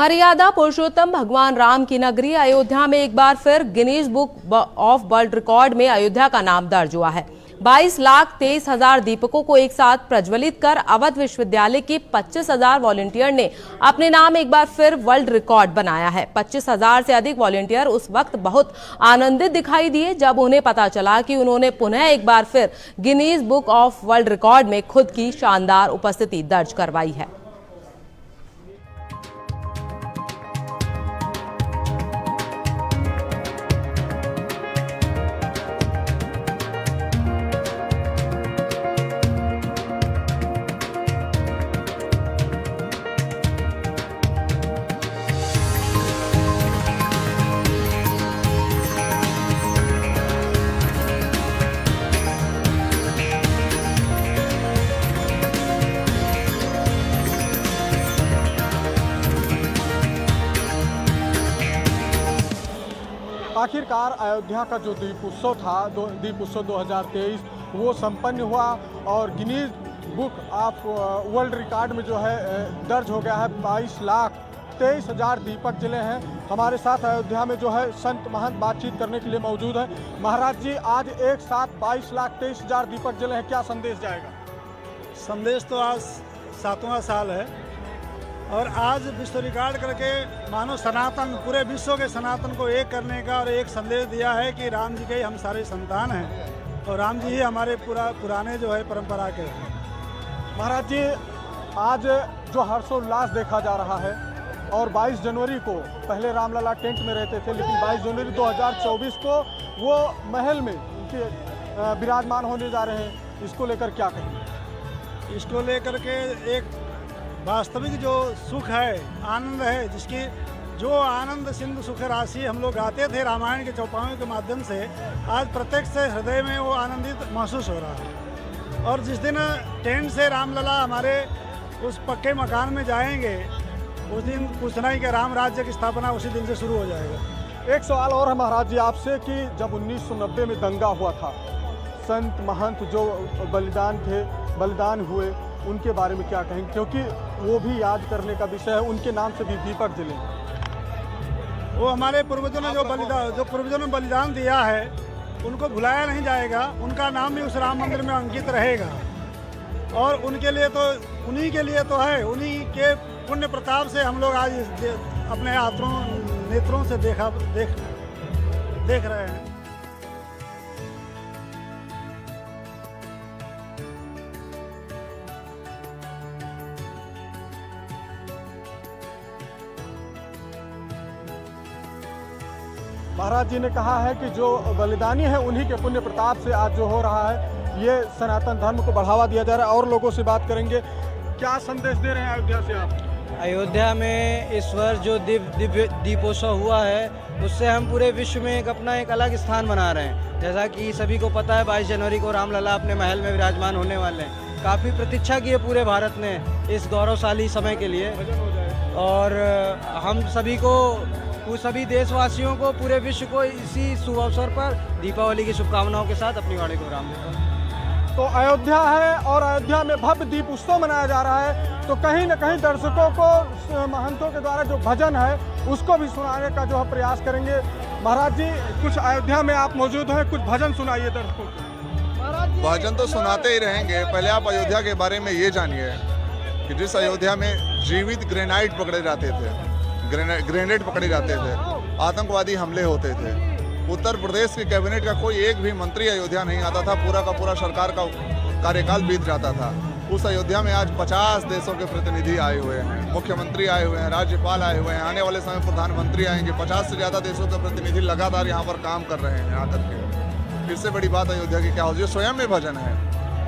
मर्यादा पुरुषोत्तम भगवान राम की नगरी अयोध्या में एक बार फिर Guinness book of world record में अयोध्या का नाम दर्ज हुआ है। 22,23,000 दीपकों को एक साथ प्रज्वलित कर अवध विश्वविद्यालय की 25,000 वॉलंटियर ने अपने नाम एक बार फिर वर्ल्ड रिकॉर्ड बनाया है। 25,000 से अधिक वॉलंटियर उस वक्त बहुत आनंदित दिखाई दिए जब उन्हें पता चला कि उन्होंने पुनः एक बार फिर Guinness book of world record में खुद की शानदार उपस्थिति दर्ज करवाई है। आखिरकार अयोध्या का जो दीप उत्सव था, दीप उत्सव 2023 वो संपन्न हुआ और Guinness book of world record में जो है दर्ज हो गया है। 22,23,000 दीपक जले हैं। हमारे साथ अयोध्या में जो है संत महंत बातचीत करने के लिए मौजूद है। महाराज जी, आज एक साथ 22,23,000 दीपक जले हैं, क्या संदेश जाएगा? संदेश तो आज 7वां साल है और आज विश्व रिकॉर्ड करके मानो सनातन, पूरे विश्व के सनातन को एक करने का और एक संदेश दिया है कि राम जी के हम सारे संतान हैं और राम जी ही हमारे पुराने जो है परंपरा के हैं। महाराज जी, आज जो हर्षोल्लास देखा जा रहा है और 22 जनवरी को पहले रामलला टेंट में रहते थे, लेकिन 22 जनवरी 2024 को वो महल में उनके विराजमान होने जा रहे हैं, इसको लेकर क्या कहेंगे? इसको लेकर के एक वास्तविक जो सुख है, आनंद है, जिसकी जो आनंद सिंधु सुख राशि हम लोग गाते थे रामायण के चौपाइयों के माध्यम से, आज प्रत्यक्ष हृदय में वो आनंदित महसूस हो रहा है। और जिस दिन टेंट से रामलला हमारे उस पक्के मकान में जाएंगे, उस दिन पूछना ही कि राम राज्य की स्थापना उसी दिन से शुरू हो जाएगा। एक सवाल और है महाराज जी आपसे कि जब 1990 में दंगा हुआ था, संत महंत जो बलिदान हुए, उनके बारे में क्या कहेंगे? क्योंकि वो भी याद करने का विषय है, उनके नाम से भी दीपक जले। वो हमारे पूर्वजों ने जो बलिदान दिया है, उनको भुलाया नहीं जाएगा। उनका नाम भी उस राम मंदिर में अंकित रहेगा और उनके लिए तो, उन्हीं के लिए तो है, उन्हीं के पुण्य प्रताप से हम लोग आज अपने नेत्रों से देख रहे हैं। महाराज जी ने कहा है कि जो बलिदानी है उन्हीं के पुण्य प्रताप से आज जो हो रहा है, ये सनातन धर्म को बढ़ावा दिया जा रहा है। और लोगों से बात करेंगे, क्या संदेश दे रहे हैं अयोध्या से आप? अयोध्या में इस वर्ष जो दीपोत्सव हुआ है, उससे हम पूरे विश्व में अपना एक अलग स्थान बना रहे हैं। जैसा कि सभी को पता है, 22 जनवरी को रामलला अपने महल में विराजमान होने वाले हैं। काफ़ी प्रतीक्षा की है पूरे भारत ने इस गौरवशाली समय के लिए और हम सभी देशवासियों को, पूरे विश्व को इसी शुभ अवसर पर दीपावली की शुभकामनाओं के साथ अपनी वाणी को विराम देता हूं। तो अयोध्या है और अयोध्या में भव्य दीप उत्सव मनाया जा रहा है, तो कहीं न कहीं दर्शकों को महंतों के द्वारा जो भजन है उसको भी सुनाने का जो है प्रयास करेंगे। महाराज जी, कुछ अयोध्या में आप मौजूद हैं, कुछ भजन सुनाइए दर्शकों को। भजन तो सुनाते ही रहेंगे। पहले आप अयोध्या के बारे में ये जानिए कि जिस अयोध्या में जीवित ग्रेनाइट पकड़े जाते थे, ग्रेनेड पकड़े जाते थे, आतंकवादी हमले होते थे, उत्तर प्रदेश की कैबिनेट का कोई एक भी मंत्री अयोध्या नहीं आता था, पूरा का पूरा सरकार का कार्यकाल बीत जाता था। उस अयोध्या में आज 50 देशों के प्रतिनिधि आए हुए हैं, मुख्यमंत्री आए हुए हैं, राज्यपाल आए हुए हैं, आने वाले समय प्रधानमंत्री आएंगे। 50 से ज़्यादा देशों के प्रतिनिधि लगातार यहाँ पर काम कर रहे हैं आकर के। इससे बड़ी बात अयोध्या की क्या हो? ये स्वयं में भजन है,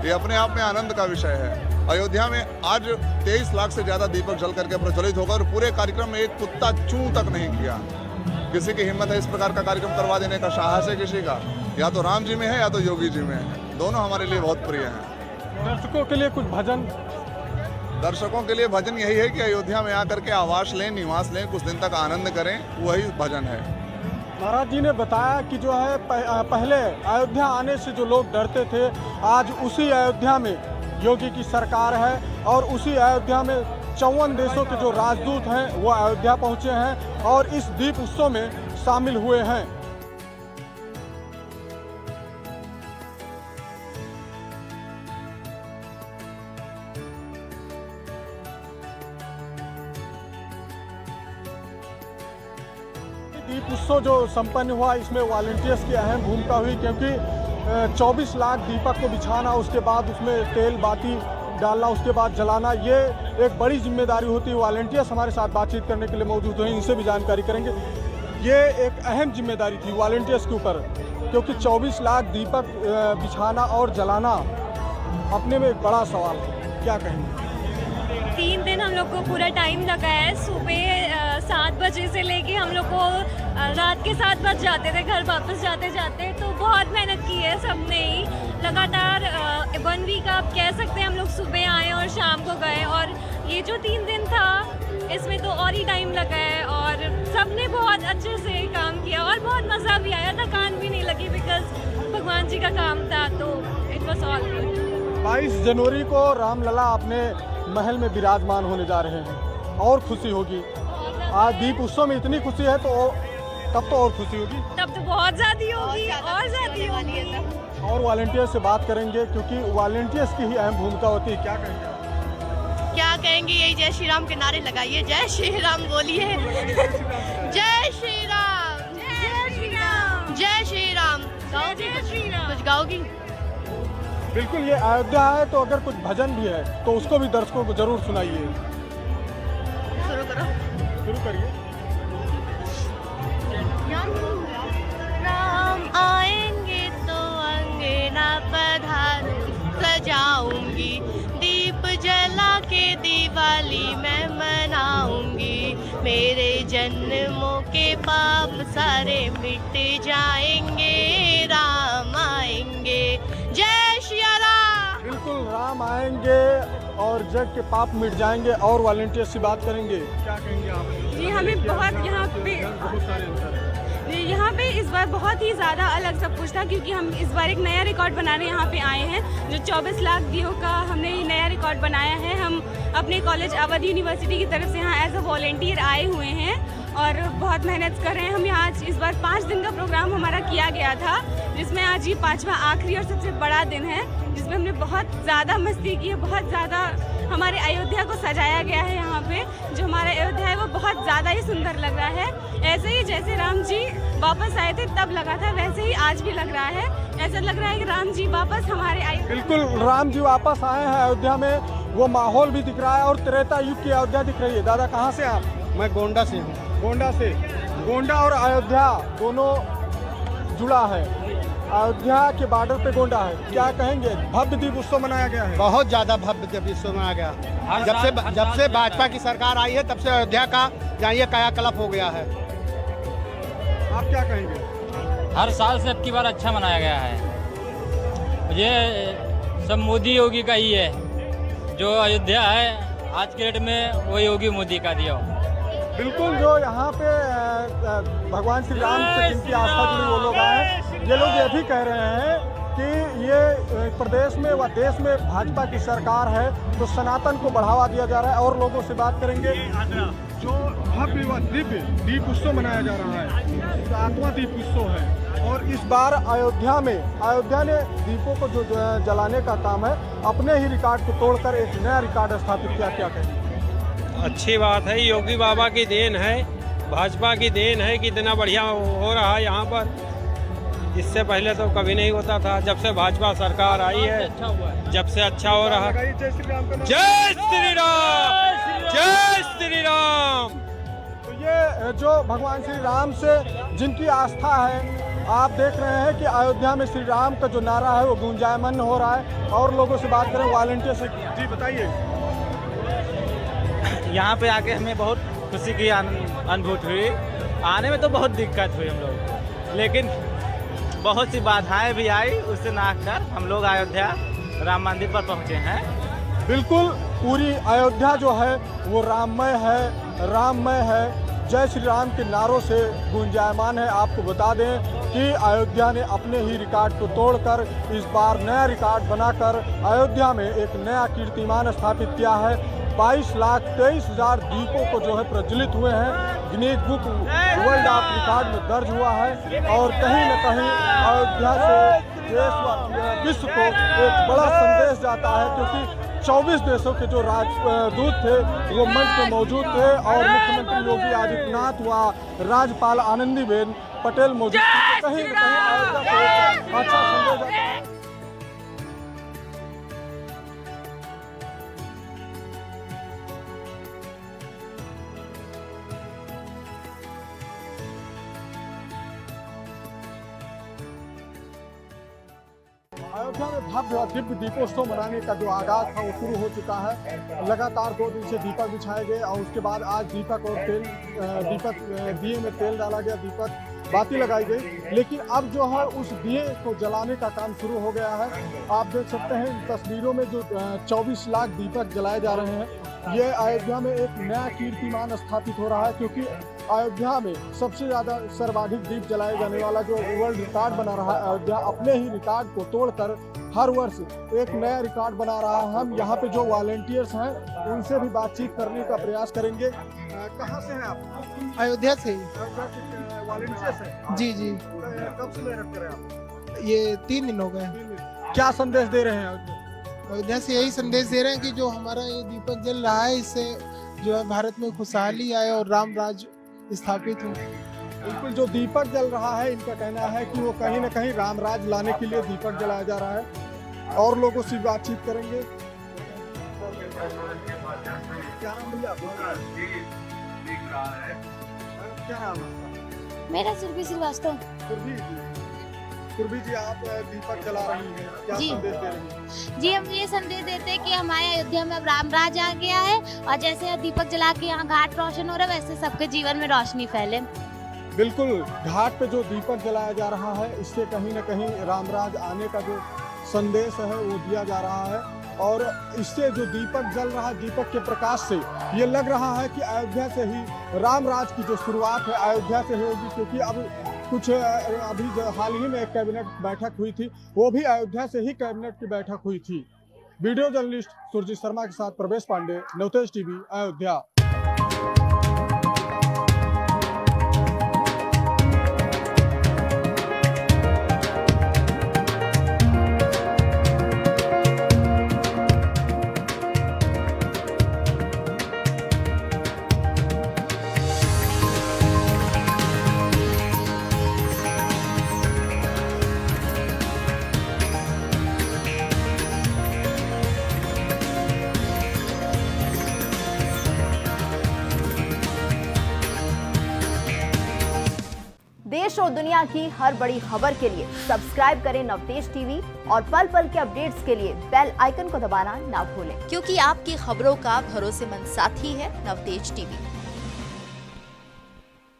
ये अपने आप में आनंद का विषय है। अयोध्या में आज 23 लाख से ज़्यादा दीपक जल करके प्रज्वलित होगा और पूरे कार्यक्रम में एक कुत्ता चूं तक नहीं किया। किसी की हिम्मत है इस प्रकार का कार्यक्रम करवा देने का? साहस है किसी का? या तो राम जी में है या तो योगी जी में है। दोनों हमारे लिए बहुत प्रिय हैं। दर्शकों के लिए कुछ भजन? दर्शकों के लिए भजन यही है कि अयोध्या में आकर के आवास लें, निवास लें, कुछ दिन तक आनंद करें, वही भजन है। महाराज जी ने बताया कि जो है पहले अयोध्या आने से जो लोग डरते थे, आज उसी अयोध्या में योगी की सरकार है और उसी अयोध्या में 54 देशों के जो राजदूत हैं वो अयोध्या पहुंचे हैं और इस दीप उत्सव में शामिल हुए हैं। दीप उत्सव जो संपन्न हुआ इसमें वॉलंटियर्स की अहम भूमिका हुई, क्योंकि 24 लाख दीपक को बिछाना, उसके बाद उसमें तेल बाती डालना, उसके बाद जलाना, ये एक बड़ी जिम्मेदारी होती है। वॉलंटियर्स हमारे साथ बातचीत करने के लिए मौजूद हैं, इनसे भी जानकारी करेंगे। ये एक अहम जिम्मेदारी थी वॉलंटियर्स के ऊपर, क्योंकि 24 लाख दीपक बिछाना और जलाना अपने में एक बड़ा सवाल है। क्या कहेंगे? 3 दिन हम लोग को पूरा टाइम लगा है। सुबह 7 बजे से लेके हम लोग को रात के 7 बज जाते थे घर वापस जाते जाते, तो बहुत मेहनत की है सबने ही लगातार। 1 वीक आप कह सकते हैं हम लोग सुबह आए और शाम को गए, और ये जो 3 दिन था इसमें तो और ही टाइम लगा है, और सबने बहुत अच्छे से काम किया और बहुत मज़ा भी आया, थकान भी नहीं लगी, बिकॉज भगवान जी का काम था, तो इट वॉज ऑल गुड। 22 जनवरी को रामलला अपने महल में विराजमान होने जा रहे हैं और खुशी होगी। आज दीप उत्सव में इतनी खुशी है तो तब तो और खुशी होगी, तब तो बहुत ज़्यादा होगी और ज़्यादा होगी। और वॉलंटियर से बात करेंगे, क्योंकि वॉलंटियर्स की ही अहम भूमिका होती है। क्या कहेंगे? क्या कहेंगे, यही जय श्री राम के नारे लगाइए, जय श्री राम बोलिए, जय श्री राम, जय श्री राम, जय श्री राम। जय श्री राम। कुछ गाओगी? बिल्कुल, ये अयोध्या है तो अगर कुछ भजन भी है तो उसको भी दर्शकों को जरूर सुनाइए। शुरू करो। शुरू करिए। राम आएंगे तो अंगना पधार, सजाऊंगी दीप जला के दिवाली मैं मनाऊंगी, मेरे जन्मों के पाप सारे मिट जाएंगे, राम आएंगे, जय श्री राम। बिल्कुल, राम आएंगे और जग के पाप मिट जाएंगे। और वॉलंटियर से बात करेंगे। क्या कहेंगे आप? जी, हमें बहुत यहाँ पे इस बार बहुत ही ज़्यादा अलग सब कुछ था, क्योंकि हम इस बार एक नया रिकॉर्ड बनाने यहाँ पे आए हैं। जो 24 लाख दियों का हमने ये नया रिकॉर्ड बनाया है। हम अपने कॉलेज अवध यूनिवर्सिटी की तरफ से यहाँ एज अ वॉलंटियर आए हुए हैं और बहुत मेहनत कर रहे हैं। हम यहाँ इस बार 5 दिन का प्रोग्राम हमारा किया गया था, जिसमें आज ये 5वां आखिरी और सबसे बड़ा दिन है, जिसमें हमने बहुत ज़्यादा मस्ती की है। बहुत ज़्यादा हमारे अयोध्या को सजाया गया है। यहाँ पे जो हमारा अयोध्या है वो बहुत ज़्यादा ही सुंदर लग रहा है। ऐसे ही जैसे राम जी वापस आए थे तब लगा था, वैसे ही आज भी लग रहा है। ऐसा लग रहा है कि राम जी वापस हमारे आए। बिल्कुल, राम जी वापस आए हैं अयोध्या में, वो माहौल भी दिख रहा है और त्रेता युग की अयोध्या दिख रही है। दादा, कहाँ से आप? मैं गोंडा से हूँ। गोंडा से। गोंडा और अयोध्या दोनों जुड़ा है, अयोध्या के बॉर्डर पे गोंडा है। क्या कहेंगे? भव्य दीप उत्सव मनाया गया है। बहुत ज़्यादा भव्य दीप उत्सव मनाया गया। जब से भाजपा की सरकार आई है तब से अयोध्या का जानिए कायाकल्प हो गया है। आप क्या कहेंगे? हर साल से अब की बार अच्छा मनाया गया है। ये सब मोदी योगी का ही है। जो अयोध्या है आज के डेट में वो योगी मोदी का दिया। बिल्कुल, जो यहाँ पे भगवान श्री राम से जिनकी आस्था जुड़ी वो लोग आए हैं, ये लोग ये भी कह रहे हैं कि ये प्रदेश में व देश में भाजपा की सरकार है तो सनातन को बढ़ावा दिया जा रहा है। और लोगों से बात करेंगे। जो भव्य व दिव्य दीप उत्सव मनाया जा रहा है, 7वां दीप उत्सव है, और इस बार अयोध्या ने दीपों को जो जलाने का काम है अपने ही रिकॉर्ड को तोड़कर एक नया रिकॉर्ड स्थापित किया। क्या कहेंगे? अच्छी बात है, योगी बाबा की देन है, भाजपा की देन है कि इतना बढ़िया हो रहा है यहाँ पर। इससे पहले तो कभी नहीं होता था। जब से भाजपा सरकार आई है जब से अच्छा हो रहा है। जय श्री राम। जय श्री राम, जय श्री राम। तो ये जो भगवान श्री राम से जिनकी आस्था है, आप देख रहे हैं कि अयोध्या में श्री राम का जो नारा है वो गूंजायमान हो रहा है। और लोगों से बात करें, वॉलंटियर से। जी बताइए। यहाँ पे आके हमें बहुत खुशी की अनुभूति हुई। आने में तो बहुत दिक्कत हुई हम लोग, लेकिन बहुत सी बाधाएं भी आई, उससे नाक कर हम लोग अयोध्या राम मंदिर पर पहुँचे हैं। बिल्कुल, पूरी अयोध्या जो है वो राममय है। जय श्री राम के नारों से गुंजायमान है। आपको बता दें कि अयोध्या ने अपने ही रिकॉर्ड को तोड़कर इस बार नया रिकॉर्ड बनाकर अयोध्या में एक नया कीर्तिमान स्थापित किया है। 22,23,000 दीपों को जो है प्रज्वलित हुए हैं। Guinness book world of record में दर्ज हुआ है और कहीं न कहीं अयोध्या से देश व विश्व को एक बड़ा संदेश जाता है, क्योंकि 24 देशों के जो राजदूत थे वो मंच पे मौजूद थे और मुख्यमंत्री योगी आदित्यनाथ व राज्यपाल आनंदीबेन पटेल मौजूद थे। कहीं न कहीं अयोध्या को एक अच्छा संदेश जाता है। अयोध्या में भव्य और दिव्य दीपोत्सव मनाने का जो आगाज था वो शुरू हो चुका है। लगातार 2 दिन से दीपक बिछाए गए और उसके बाद आज दीपक और दिए में तेल डाला गया, दीपक बाती लगाई गई। लेकिन अब जो है उस दिए को जलाने का काम शुरू हो गया है। आप देख सकते हैं इन तस्वीरों में जो 24 लाख दीपक जलाए जा रहे हैं। ये अयोध्या में एक नया कीर्तिमान स्थापित हो रहा है, क्योंकि अयोध्या में सबसे ज़्यादा सर्वाधिक दीप जलाए जाने वाला जो वर्ल्ड रिकॉर्ड बना रहा है अयोध्या, अपने ही रिकॉर्ड को तोड़कर हर वर्ष एक नया रिकॉर्ड बना रहा है। हम यहाँ पे जो वॉलंटियर्स हैं उनसे भी बातचीत करने का प्रयास करेंगे। कहाँ से हैं आप? अयोध्या से। वॉलंटियर्स हैं? जी जी। कब से मेहनत कर रहे हैं आप? ये 3 दिन हो गए। क्या संदेश दे रहे हैं? अयोध्या से यही संदेश दे रहे हैं कि जो हमारा ये दीपक जल रहा है इससे जो है भारत में खुशहाली आए और राम राज स्थापित हो। बिल्कुल, जो दीपक जल रहा है इनका कहना है कि वो कहीं न कहीं राम राज लाने के लिए दीपक जलाया जा रहा है। और लोगों से बातचीत करेंगे। क्या नाम भैया? क्या नाम है? मेरा सुरभि श्रीवास्तव। सुरभि जी, आप दीपक जला रही हैं, क्या जी। संदेश दे रही हैं? जी, हम ये संदेश देते हैं कि हमारे अयोध्या में अब राम राज आ गया है और जैसे दीपक जला के यहाँ घाट रोशन हो रहा है वैसे सबके जीवन में रोशनी फैले। बिल्कुल, घाट पे जो दीपक जलाया जा रहा है इससे कहीं न कहीं रामराज आने का जो संदेश है वो दिया जा रहा है। और इससे जो दीपक जल रहा है, दीपक के प्रकाश से ये लग रहा है कि अयोध्या से ही रामराज की जो शुरुआत है अयोध्या से होगी, क्योंकि अब कुछ अभी हाल ही में एक कैबिनेट बैठक हुई थी, वो भी अयोध्या से ही कैबिनेट की बैठक हुई थी। वीडियो जर्नलिस्ट सुरजीत शर्मा के साथ प्रवेश पांडे, नवतेज टीवी, अयोध्या। देश और दुनिया की हर बड़ी खबर के लिए सब्सक्राइब करें नवतेज टीवी और पल पल के अपडेट्स के लिए बेल आइकन को दबाना ना भूलें, क्योंकि आपकी खबरों का भरोसेमंद साथी है नवतेज टीवी।